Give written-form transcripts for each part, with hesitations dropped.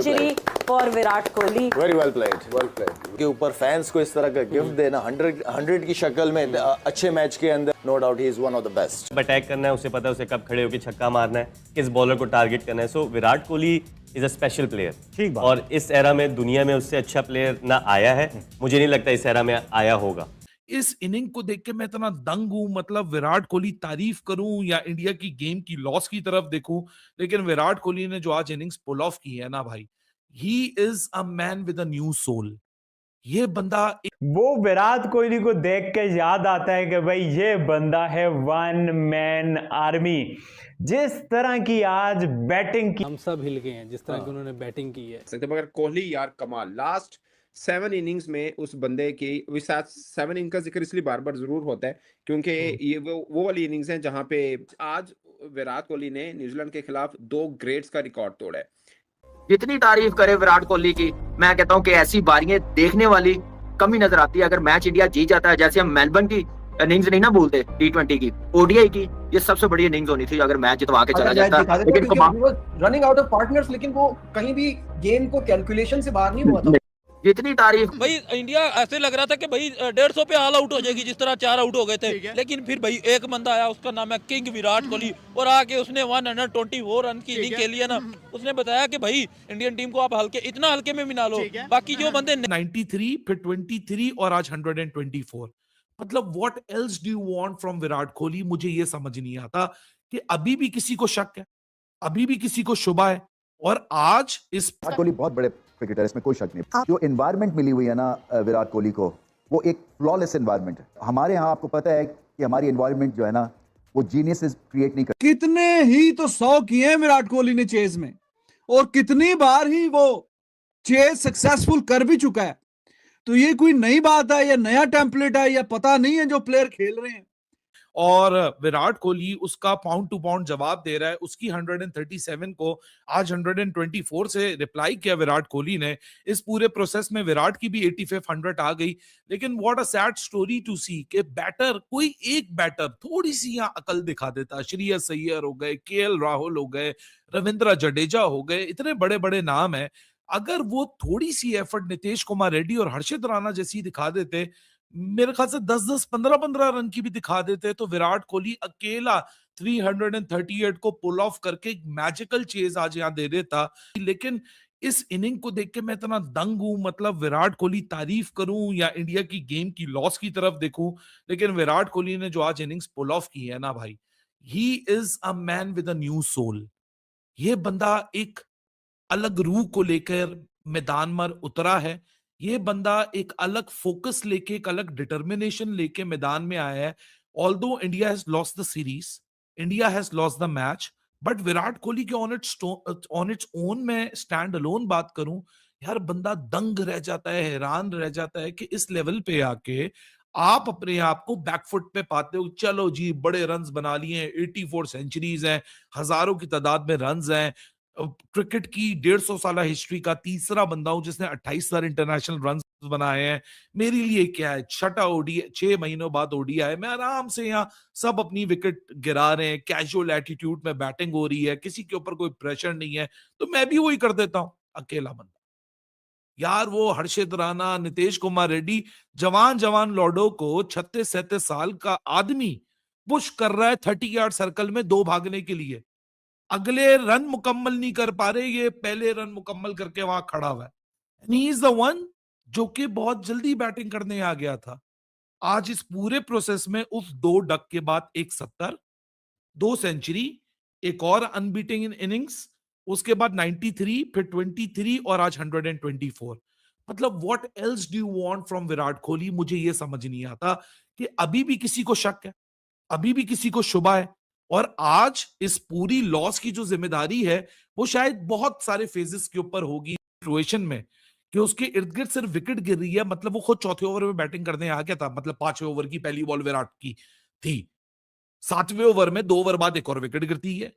century for Virat Kohli. Very well played. Well played. के ऊपर fans को इस तरह का गिफ्ट देना 100 की शक्ल में अच्छे मैच के अंदर, no doubt he is one of the best. Attack करना है, उसे पता है उसे कब खड़े होकर छक्का मारना है, किस बॉलर को टारगेट करना है। So Virat Kohli is a special player. ठीक बात। और इस एरा में दुनिया में उससे अच्छा प्लेयर ना आया है, मुझे नहीं लगता इस एरा में आया होगा। इस इनिंग को देख के मैं इतना दंग हूं। मतलब विराट कोहली तारीफ करूं या इंडिया की गेम की लॉस की तरफ देखूं, लेकिन विराट कोहली ने जो आज इनिंग्स पुल ऑफ की है ना भाई, he is a man with a new soul. ये बंदा वो विराट कोहली को देख के याद आता है कि भाई ये बंदा है वन मैन आर्मी। जिस तरह की आज बैटिंग की, हम सब हिल गए हैं जिस तरह की उन्होंने बैटिंग की है। मगर कोहली यार कमाल, लास्ट 7 इनिंग्स में उस बंदे की 7 इनिंग का जिक्र इसलिए बार बार जरूर होता है क्योंकि ये वो वाली इनिंग्स हैं जहां पे आज विराट कोहली ने न्यूजीलैंड के खिलाफ 2 ग्रेड्स का रिकॉर्ड तोड़ा है। जितनी तारीफ करे विराट कोहली की, मैं कहता हूं कि ऐसी बारियां देखने वाली कमी नजर आती है। अगर मैच इंडिया जीत जाता है, जैसे हम मेलबर्न की इनिंग्स नहीं ना भूलते, T20 की, ओडीआई की, ये सबसे बड़ी इनिंग्स होनी थी अगर मैच जितवा के चला जाता। लेकिन रनिंग आउट ऑफ पार्टनर्स, लेकिन वो कहीं भी गेम को कैलकुलेशन से बाहर नहीं हुआ था। जितनी तारीफ भाई इंडिया ऐसे लग रहा था कि भाई 150 पे ऑल आउट हो जाएगी, जिस तरह 4 आउट हो गए थे, लेकिन फिर भाई एक बंदा आया, उसका नाम है किंग विराट कोहली, और आके उसने 124 रन की इनिंग खेली है ना। उसने बताया कि भाई इंडियन टीम को आप हल्के, इतना हल्के में मिला लो, बाकी जो बंदे 93 फिर 23 और आज 124। मतलब what else do you want from Virat Kohli? मुझे ये समझ नहीं आता कि अभी भी किसी को शक है, अभी भी किसी को शुबा है। और आज इस विराट कोहली बहुत बड़े क्रिकेटर, इसमें कोई शक नहीं। जो एनवायरनमेंट मिली हुई है ना विराट कोहली को, वो एक फ्लॉलेस एनवायरनमेंट है। हमारे यहाँ आपको पता है कि हमारी एनवायरनमेंट जो है ना, वो जीनियस क्रिएट नहीं करती। कितने ही तो 100 किए हैं विराट कोहली ने चेज में, और कितनी बार ही वो चेज सक्सेसफुल कर भी चुका है। तो ये कोई नई बात है या नया टेम्पलेट है या पता नहीं है जो प्लेयर खेल रहे हैं। और विराट कोहली उसका पाउंड टू पाउंड जवाब दे रहा है। उसकी 137 को आज 124 से रिप्लाई किया विराट कोहली ने। इस पूरे प्रोसेस में विराट की भी 85 100 आ गई। लेकिन what a sad story to see कि बैटर, कोई एक बैटर थोड़ी सी यहाँ अकल दिखा देता। श्रेयस अय्यर हो गए, केएल राहुल हो गए, रविंद्र जडेजा हो गए, इतने बड़े बड़े नाम है। अगर वो थोड़ी सी एफर्ट नीतीश कुमार रेड्डी और हर्षित राणा जैसी दिखा देते, मेरे ख्याल से 10-10 15-15 रन की भी दिखा देते, तो विराट कोहली अकेला 338 को पुल ऑफ करके एक मैजिकल चेज आज यहां दे देता। लेकिन इस इनिंग को देख के मैं इतना दंग हूं। मतलब विराट कोहली तारीफ करूं या इंडिया की गेम की लॉस की तरफ देखूं, लेकिन विराट कोहली ने जो आज इनिंग्स पुल ऑफ की है ना भाई, he is a man with a new soul. ये बंदा एक अलग रूह को लेकर मैदान में उतरा है। ये बंदा एक अलग फोकस लेके, एक अलग डिटर्मिनेशन लेके मैदान में आया है। Although India has lost the series, India has lost the match, but Virat Kohli के ऑन इट्स ओन में स्टैंड अलोन बात करूं, यार बंदा दंग रह जाता है, हैरान रह जाता है कि इस लेवल पे आके आप अपने आप को बैकफुट पे पाते हो। चलो जी, बड़े रन्स बना लिए हैं, 84 सेंचुरीज हैं, हजारों की तादाद में रन्स हैं। क्रिकेट की 150 साल हिस्ट्री का तीसरा बंदा हूं जिसने 28,000 इंटरनेशनल रन बनाए हैं। मेरे लिए क्या है, छठा ओडी, 6 महीनों बाद ओडीआई में आराम से यहाँ सब अपनी विकेट गिरा रहे हैं, कैजुअल एटीट्यूड में बैटिंग हो रही है, किसी के ऊपर कोई प्रेशर नहीं है, तो मैं भी वही कर देता हूं, अकेला बंदा। यार वो हर्षित राणा, नीतीश कुमार रेड्डी, जवान जवान लॉर्डो को 36-37 साल का आदमी पुश कर रहा है 30 यार्ड सर्कल में 2 भागने के लिए। अगले रन मुकम्मल नहीं कर पा रहे, ये पहले रन मुकम्मल करके वहां खड़ा हुआ है। ही इज द वन जो कि बहुत जल्दी बैटिंग करने आ गया था। आज इस पूरे प्रोसेस में उस 2 डक के बाद 170, 2 सेंचुरी, एक और अनबीटिंग इन इनिंग्स, उसके बाद 93, फिर 23 और आज 124। मतलब what else do you want from Virat Kohli? मुझे ये समझ नहीं आता कि अभी भी किसी को शक है, अभी भी किसी को शुबा है। और आज इस पूरी लॉस की जो जिम्मेदारी है वो शायद बहुत सारे फेजेस के ऊपर होगी सिचुएशन में, कि उसके इर्द गिर्द सिर्फ विकेट गिर रही है। मतलब वो खुद चौथे ओवर में बैटिंग करने आ गया था। मतलब 5वें ओवर की पहली बॉल विराट की थी, 7वें ओवर में 2 ओवर बाद एक और विकेट गिरती है,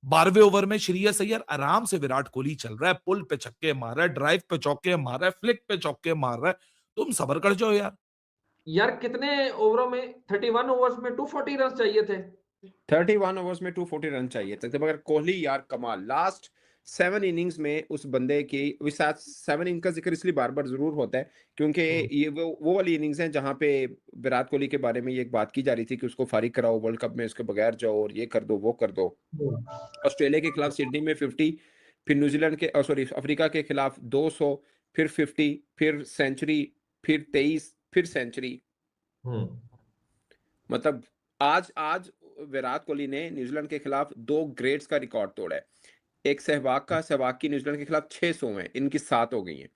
12वें ओवर में श्रेयस अय्यर आराम से विराट कोहली चल रहा है, पुल पे छक्के मार रहा है, ड्राइव पे चौके मार रहा है, फ्लिक पे चौके मार रहा है। तुम सब्र कर जाओ यार। यार कितने ओवरों में, 31 ओवर्स में 240 रन चाहिए थे। 31 ओवर्स में 240 रन चाहिए थे, मगर कोहली यार कमाल, लास्ट 7 इनिंग्स में उस बंदे की 7 इनिंग का जिक्र इसलिए बार बार जरूर होता है क्योंकि ये वो वाली इनिंग्स हैं जहां पे विराट कोहली के बारे में ये एक बात की जा रही थी कि उसको फारिग कराओ वर्ल्ड कप में, उसके बगैर जाओ और ये कर दो वो कर दो। ऑस्ट्रेलिया के खिलाफ सिडनी में 50, फिर न्यूजीलैंड के सॉरी अफ्रीका के खिलाफ 200, फिर 50, फिर सेंचुरी, फिर 23, फिर सेंचुरी। मतलब आज विराट कोहली ने न्यूजीलैंड के खिलाफ 2 ग्रेट्स का रिकॉर्ड तोड़ा है। एक सहवाग की न्यूजीलैंड के खिलाफ 600 है, इनकी 7 हो गई हैं।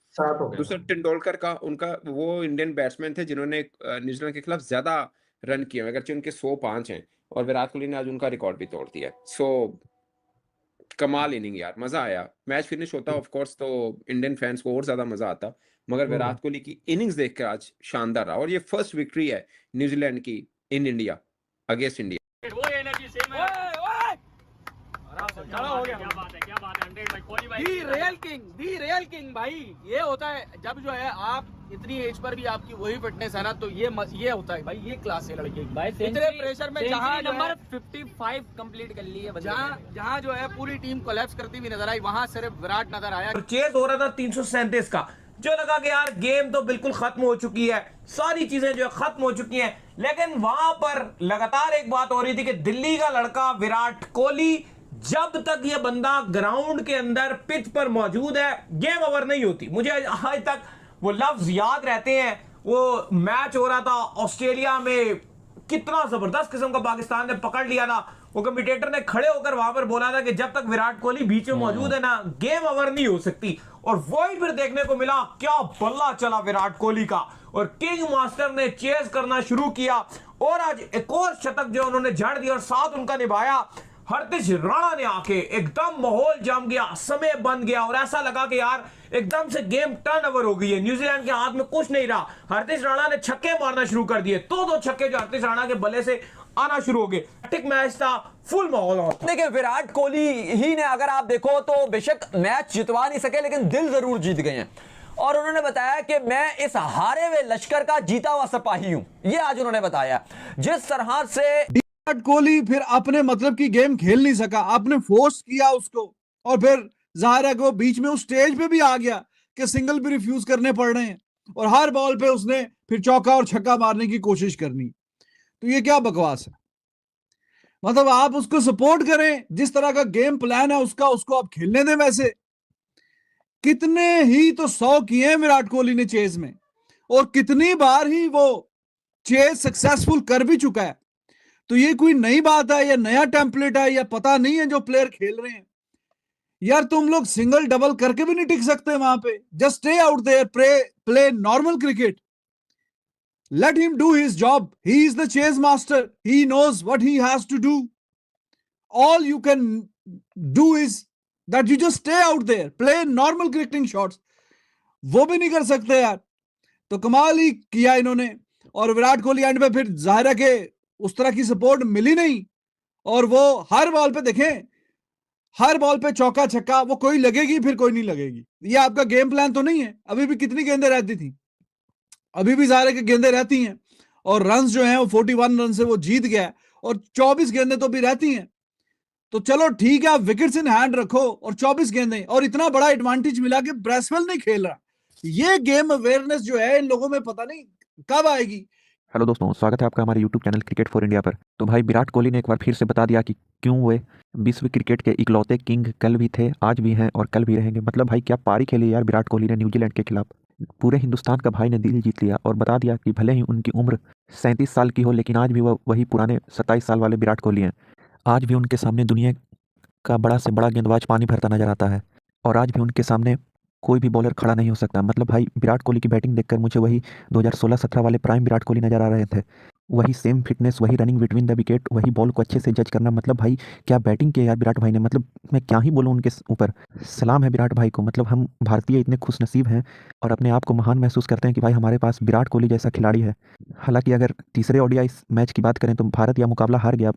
दूसरा तेंदुलकर का, उनका वो इंडियन बैट्समैन थे जिन्होंने न्यूजीलैंड के खिलाफ ज्यादा रन किए, अगरचे उनके 105 हैं, और विराट कोहली ने आज उनका रिकॉर्ड भी तोड़ दिया। सो कमाल इनिंग यार, मजा आया। मैच फिनिश होता ऑफ कोर्स तो इंडियन फैंस को और ज्यादा मजा आता, मगर विराट कोहली की इनिंग्स देखकर आज शानदार रहा, और ये फर्स्ट विक्ट्री है न्यूजीलैंड की in India against India. Real king भाई, ये होता है जब जो है आप इतनी एज पर भी आपकी वही फिटनेस है ना, तो ये होता है भाई, ये क्लास है लड़के की। भाई इतने प्रेशर में जहां नंबर 55 कंप्लीट कर लिए, जहां जो है पूरी टीम कोलैप्स करती हुई नजर आई, वहां सिर्फ विराट नजर आया। चेस हो रहा था 337 का, जो लगा कि यार गेम तो बिल्कुल खत्म हो चुकी है, सारी चीजें जो है खत्म हो चुकी हैं, लेकिन वहां पर लगातार एक बात हो रही थी कि दिल्ली का लड़का विराट कोहली, जब तक ये बंदा ग्राउंड के अंदर पिच पर मौजूद है, गेम ओवर नहीं होती। मुझे आज तक वो लफ्ज याद रहते हैं। वो मैच हो रहा था ऑस्ट्रेलिया में, कितना जबरदस्त किस्म का पाकिस्तान ने पकड़ लिया ना, वो कमेंटेटर ने खड़े होकर वहां पर बोला था कि जब तक विराट कोहली बीच में मौजूद है ना, गेम ओवर नहीं हो सकती। और वही फिर देखने को मिला, क्या बल्ला चला विराट कोहली का, और किंग मास्टर ने चेस करना शुरू किया, और आज एक और शतक जो उन्होंने जड़ दिया और साथ उनका निभाया। हरतिश राणा ने आके एकदम माहौल जम गया, समय बन गया, और ऐसा लगा कि यार एकदम से गेम टर्न ओवर हो गई है, न्यूजीलैंड के हाथ में कुछ नहीं रहा। हरतिश राणा ने छक्के मारना शुरू कर दिए, 2 छक्के जो हरतिश राणा के बल्ले से आना शुरू हो गए। टैक्टिक मैच था, फुल माहौल था। देखिए विराट कोहली ही ने अगर आप देखो तो बेशक मैच जितवा नहीं सके, लेकिन दिल जरूर जीत गए हैं। और उन्होंने बताया कि मैं इस हारे हुए लश्कर का जीता हुआ सिपाही हूं, ये आज उन्होंने बताया। जिस तरह से विराट कोहली फिर अपने मतलब की गेम खेल नहीं सका, आपने फोर्स किया उसको, और फिर जाहिर है कि वो बीच में उस स्टेज पे भी आ गया कि सिंगल भी रिफ्यूज करने पड़ रहे हैं, और हर बॉल पे उसने फिर चौका और छक्का मारने की कोशिश करनी। तो ये क्या बकवास है? मतलब आप उसको सपोर्ट करें, जिस तरह का गेम प्लान है उसका, उसको आप खेलने दें। वैसे कितने ही तो 100 किए हैं विराट कोहली ने चेज में, और कितनी बार ही वो चेज सक्सेसफुल कर भी चुका है। तो ये कोई नई बात है या नया टेम्पलेट है या पता नहीं है जो प्लेयर खेल रहे हैं। यार तुम लोग सिंगल डबल करके भी नहीं टिक सकते वहां पे। Just stay out there, play normal cricket, let him do his job. He is the chase master, he knows what he has to do. All you can do is that you just stay out there, play normal cricketing shots. वो भी नहीं कर सकते यार, तो कमाल ही किया इन्होंने। और विराट कोहली एंड पे फिर जाहिर है कि उस तरह की सपोर्ट मिली नहीं, और वो हर बॉल पे देखें, हर बॉल पे चौका छक्का, वो कोई लगेगी फिर कोई नहीं लगेगी। ये आपका गेम प्लान तो नहीं है। अभी भी कितनी गेंदें रहती थी, अभी भी जाहिर है कि गेंदें रहती हैं, और रन जो हैं वो 41 रन से वो जीत गया, और 24 गेंदें तो भी रहती हैं। तो चलो ठीक है, आप विकेट्स इन हैंड रखो, और 24 गेंदें, और इतना बड़ा एडवांटेज मिला कि ब्रेसवेल नहीं खेल रहा। ये गेम अवेयरनेस जो है इन लोगों में पता नहीं कब आएगी। हेलो दोस्तों, स्वागत है आपका हमारे YouTube channel cricket for India पर। तो भाई विराट कोहली ने एक बार फिर से बता दिया कि क्यों वे विश्व क्रिकेट के इकलौते किंग कल भी थे, आज भी हैं और कल भी रहेंगे। मतलब भाई क्या पारी खेली यार विराट कोहली ने न्यूजीलैंड के खिलाफ। पूरे हिंदुस्तान का भाई ने दिल जीत लिया, और बता दिया कि भले ही उनकी उम्र 37 साल की हो, लेकिन आज भी वह वही पुराने 27 साल वाले विराट कोहली हैं। आज भी उनके सामने दुनिया का बड़ा से बड़ा गेंदबाज पानी भरता नजर आता है, और आज भी उनके सामने कोई भी बॉलर खड़ा नहीं हो सकता। मतलब भाई विराट कोहली की बैटिंग देखकर मुझे वही 2016-17 वाले प्राइम विराट कोहली नजर आ रहे थे। वही सेम फिटनेस, वही रनिंग बिटवीन द विकेट, वही बॉल को अच्छे से जज करना। मतलब भाई क्या बैटिंग की यार विराट भाई ने, मतलब मैं क्या ही बोलूँ उनके ऊपर। सलाम है विराट भाई को। मतलब हम भारतीय इतने खुशनसीब हैं और अपने आप को महान महसूस करते हैं कि भाई हमारे पास विराट कोहली जैसा खिलाड़ी है। हालांकि अगर तीसरे ओडीआई मैच की बात करें तो भारत यह मुकाबला हार गया,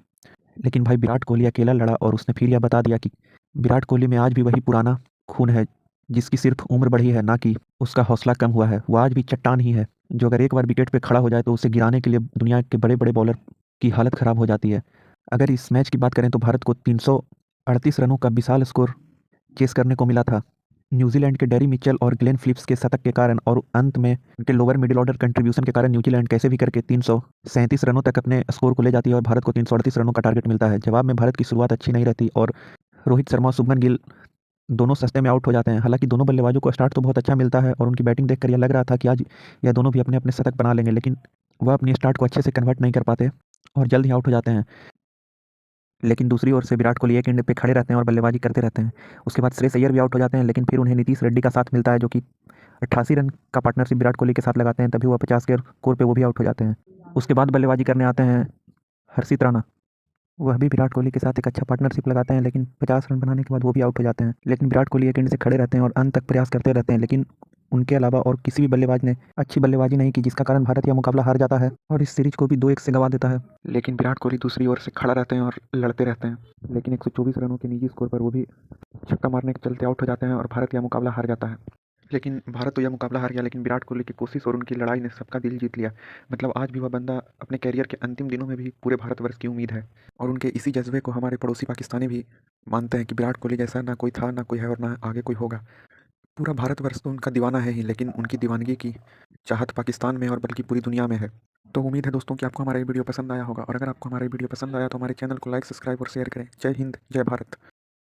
लेकिन भाई विराट कोहली अकेला लड़ा, और उसने फिर यह बता दिया कि विराट कोहली में आज भी वही पुराना खून है, जिसकी सिर्फ उम्र बढ़ी है, ना कि उसका हौसला कम हुआ है। वो आज भी चट्टान ही है, जो अगर एक बार विकेट पे खड़ा हो जाए तो उसे गिराने के लिए दुनिया के बड़े बड़े बॉलर की हालत ख़राब हो जाती है। अगर इस मैच की बात करें तो भारत को 338 रनों का विशाल स्कोर चेस करने को मिला था। न्यूजीलैंड के डेरी मिचेल और ग्लेन फिलिप्स के शतक के कारण और अंत में उनके लोअर मिडिल ऑर्डर कंट्रीब्यूशन के कारण न्यूजीलैंड कैसे भी करके 337 रनों तक अपने स्कोर को ले जाती है और भारत को 338 रनों का टारगेट मिलता है। जवाब में भारत की शुरुआत अच्छी नहीं रहती और रोहित शर्मा और शुभमन गिल दोनों सस्ते में आउट हो जाते हैं। हालांकि दोनों बल्लेबाजों को स्टार्ट तो बहुत अच्छा मिलता है और उनकी बैटिंग देखकर यह लग रहा था कि आज यह दोनों भी अपने अपने शतक बना लेंगे, लेकिन वह अपनी स्टार्ट को अच्छे से कन्वर्ट नहीं कर पाते और जल्द ही आउट हो जाते हैं। लेकिन दूसरी ओर से विराट कोहली एक एंड पे खड़े रहते हैं और बल्लेबाजी करते रहते हैं। उसके बाद श्रेयस अय्यर भी आउट हो जाते हैं, लेकिन फिर उन्हें नीतीश रेड्डी का साथ मिलता है जो कि 88 रन का पार्टनरशिप विराट कोहली के साथ लगाते हैं, तभी वह 50 के स्कोर पे वो भी आउट हो जाते हैं। उसके बाद बल्लेबाजी करने आते हैं हर्षित राणा, वह भी विराट कोहली के साथ एक अच्छा पार्टनरशिप लगाते हैं, लेकिन 50 रन बनाने के बाद वो भी आउट हो जाते हैं। लेकिन विराट कोहली एक एंड से खड़े रहते हैं और अंत तक प्रयास करते रहते हैं, लेकिन उनके अलावा और किसी भी बल्लेबाज ने अच्छी बल्लेबाजी नहीं की, जिसका कारण भारत यह मुकाबला हार जाता है और इस सीरीज को भी 2-1 से गंवा देता है। लेकिन विराट कोहली दूसरी ओर से खड़ा रहते हैं और लड़ते रहते हैं, लेकिन 124 रनों के निजी स्कोर पर वो भी छक्का मारने के चलते आउट हो जाते हैं और भारत यह मुकाबला हार जाता है। लेकिन भारत तो यह मुकाबला हार गया, लेकिन विराट कोहली की कोशिश और उनकी लड़ाई ने सबका दिल जीत लिया। मतलब आज भी वह बंदा अपने कैरियर के अंतिम दिनों में भी पूरे भारतवर्ष की उम्मीद है और उनके इसी जज्बे को हमारे पड़ोसी पाकिस्तानी भी मानते हैं कि विराट कोहली जैसा ना कोई था, ना कोई है और ना आगे कोई होगा। पूरा भारतवर्ष तो उनका दीवाना है ही, लेकिन उनकी दीवानगी की चाहत पाकिस्तान में और बल्कि पूरी दुनिया में है। तो उम्मीद है दोस्तों कि आपको हमारा ये वीडियो पसंद आया होगा और अगर आपको हमारा ये वीडियो पसंद आया तो हमारे चैनल को लाइक, सब्सक्राइब और शेयर करें। जय हिंद, जय भारत।